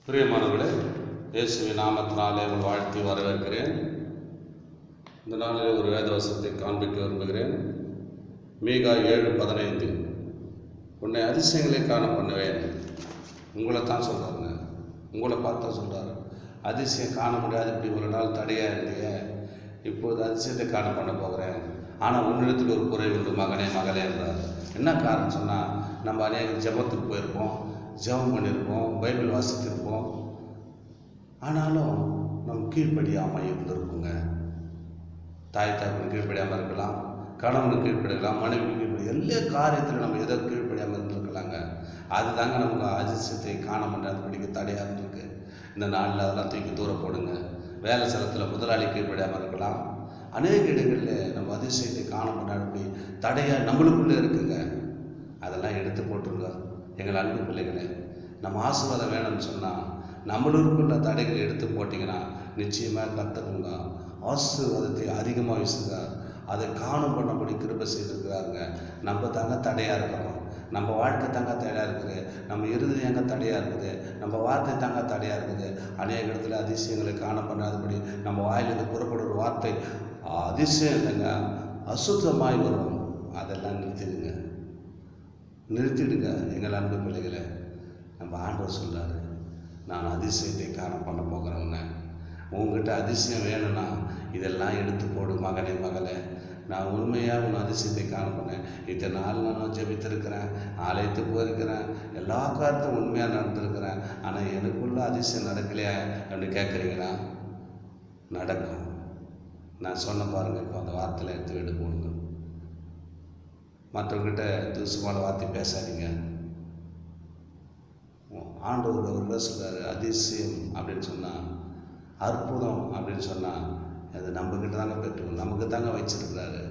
பிரியமானவர்களே, இயேசுவின் நாமத்தினாலே உங்கள் வாழ்த்தி வரவேற்கிறேன். இந்த நாளில் ஒரு வேதவசனத்தை காண்பிக்க விரும்புகிறேன். மீகா 7:15. உன்னை அதிசயங்களை காண பண்ணுவேன். உங்களை தான் சொல்கிறாருங்க, உங்களை பார்த்தா சொல்கிறாரு. அதிசயம் காண முடியாது, இப்படி ஒரு நாள் தடையாக இருந்தீங்க, இப்போது அதிசயத்தை காண பண்ண போகிறேன். ஆனால் உன்னிடத்தில் ஒரு குறை உண்டு மகனே மகளே என்றார். என்ன காரணம் சொன்னால், நம்ம அநேக ஜெபத்துக்கு போயிருப்போம், ஜெபம் பண்ணியிருப்போம், பைபிள் வாசித்திருப்போம், ஆனாலும் நம்ம கீழ்ப்படியாமல் இருந்திருக்குங்க. தாய் தகப்பன் கீழ்ப்படியாமல் இருக்கலாம், கணவனுக்கு கீழ்ப்படியலாம், மனைவிக்கு கீழ்ப்படி, எல்லா காரியத்திலும் நம்ம எதோ கீழ்ப்படியாமல் இருந்திருக்கலாங்க. அதுதாங்க நமக்கு அதிசயத்தை காண முடியாதபடிக்கு தடையாக இருந்திருக்கு. இந்த நாளில் அதெல்லாம் தூக்கி தூரம் போடுங்க. வேலை ஸ்தலத்தில் முதலாளி கீழ்ப்படியாமல் இருக்கலாம். அநேக இடங்களில் நம்ம அதிசயத்தை காண முடியாதபடி தடையாக நம்மளுக்குள்ளே இருக்குங்க. அதெல்லாம் எடுத்து போட்டுருங்க. எங்கள் அன்பு பிள்ளைகளே, நம்ம ஆசீர்வாதம் வேணும்னு சொன்னால் நம்மளுக்குள்ள தடைகள் எடுத்து போட்டிங்கன்னா நிச்சயமாக கர்த்தருங்க ஆசீர்வாதத்தை அதிகமாக வீசுகிறார். அதை காணும் பண்ணபடி கிருபை செய்திருக்கிறாருங்க. நம்ம தாங்க தடையாக இருக்கிறோம், நம்ம வாழ்க்கை தாங்க தடையாக இருக்குது, நம்ம இருதயம் தாங்க தடையாக இருக்குது, நம்ம வார்த்தை தாங்க தடையாக இருக்குது. அநேக இடத்துல அதிசயங்களை காண பண்ணாதபடி நம்ம வாயிலிருந்து புறப்படுற வார்த்தை அதிசயம் இல்லைங்க, அசுத்தமாய் வரும். அதெல்லாம் நிறுத்திடுங்க எங்கள் அன்பு பிள்ளைகளை. நம்ம ஆண்டவர் சொல்கிறாரு, நான் அதிசயத்தை காண பண்ண போகிறவங்க. உங்ககிட்ட அதிசயம் வேணும்னா இதெல்லாம் எடுத்து போடு மகனே மகளே. நான் உண்மையாக உன் அதிசயத்தை காண பண்ணேன். இத்தனை நாள் நான் ஜெபித்திருக்கிறேன், ஆலயத்துக்கு போயிருக்கிறேன், எல்லா காரியத்தையும் உண்மையாக நடந்திருக்கிறேன், ஆனால் எனக்குள்ள அதிசயம் நடக்கலையா அப்படின்னு கேட்குறீங்களா? நடக்கும். நான் சொன்ன பாருங்கள், இப்போ அந்த வார்த்தையில் எடுத்து விட போடுங்க. மற்றவங்ககிட்ட தூசுமான வார்த்தை பேசாதீங்க. ஆண்டவர் அவர்கள் சொல்கிறாரு, அதிசயம் அப்படின்னு சொன்னால், அற்புதம் அப்படின்னு சொன்னால், அது நம்மக்கிட்ட தாங்க பெற்றுக்கணும், நமக்கு தாங்க வச்சிருக்கிறாரு.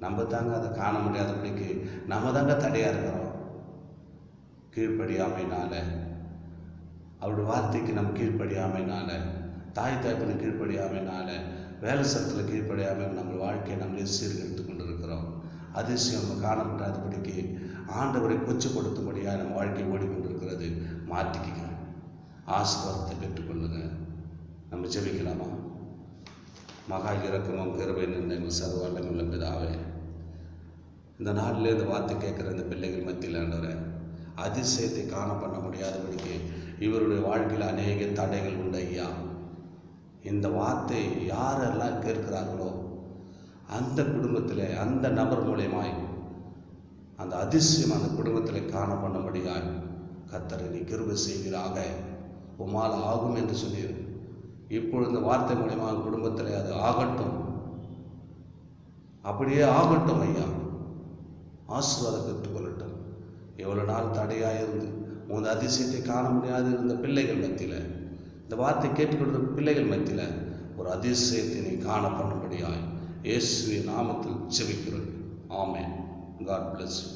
நம்ம தாங்க அதை காண முடியாதபடிக்கு நம்ம தாங்க தடையாக இருக்கிறோம். கீழ்ப்படியாமைனால, அவருடைய வார்த்தைக்கு நம்ம கீழ்ப்படியாமைனால, தாய் தாய்ப்பின் கீழ்ப்படியாமைனால, வேலை ஸ்தலத்தில் கீழ்ப்படியாமல் நம்ம வாழ்க்கையை நம்மளே சீர்கெடுத்து கொண்டு இருக்கிறோம். அதிசயம் நம்ம காண முடியாதபடிக்கு ஆண்டவரை கொச்சப்படுத்தும்படியாக நம்ம வாழ்க்கை ஓடிக்கொண்டிருக்கிறது. மாற்றிக்க, ஆசீர்வாதத்தை பெற்றுக்கொள்ளுங்க. நம்ம ஜெபிக்கலாமா? மகா இரக்கமும் கிருபை நிறைந்த சர்வவல்லமையுள்ள பிதாவே, இந்த நாளில் இந்த வார்த்தை கேட்குற இந்த பிள்ளைகள் மத்தியில் ஆண்டவரே, அதிசயத்தை காண பண்ண முடியாதபடிக்கு இவருடைய வாழ்க்கையில் அநேக தடைகள் உண்டு ஐயா. இந்த வார்த்தை யாரெல்லாம் கேட்கிறார்களோ அந்த குடும்பத்தில், அந்த நபர் மூலியமாய் அந்த அதிசயம் அந்த குடும்பத்தில் காண பண்ணும்படியாய் கர்த்தரை நீ கிருபை செய்வீராக. உம்மால் ஆகும் என்று சொன்னீர். இப்பொழுது இந்த வார்த்தை மூலியமாக குடும்பத்தில் அது ஆகட்டும், அப்படியே ஆகட்டும் ஐயா. ஆசீர்வாதம் பெற்றுக்கொள்ளட்டும். எவ்வளோ நாள் தடையாக இருந்து உங்கள் அதிசயத்தை காண முடியாது இருந்த பிள்ளைகள் மத்தியில், இந்த வார்த்தை கேட்டுக்கொண்ட பிள்ளைகள் மத்தியில் ஒரு அதிசயத்தை நீ காண பண்ணும்படியாய் இயேசுவின் நாமத்தில் ஜெபிக்கிறேன். ஆமென். God bless you.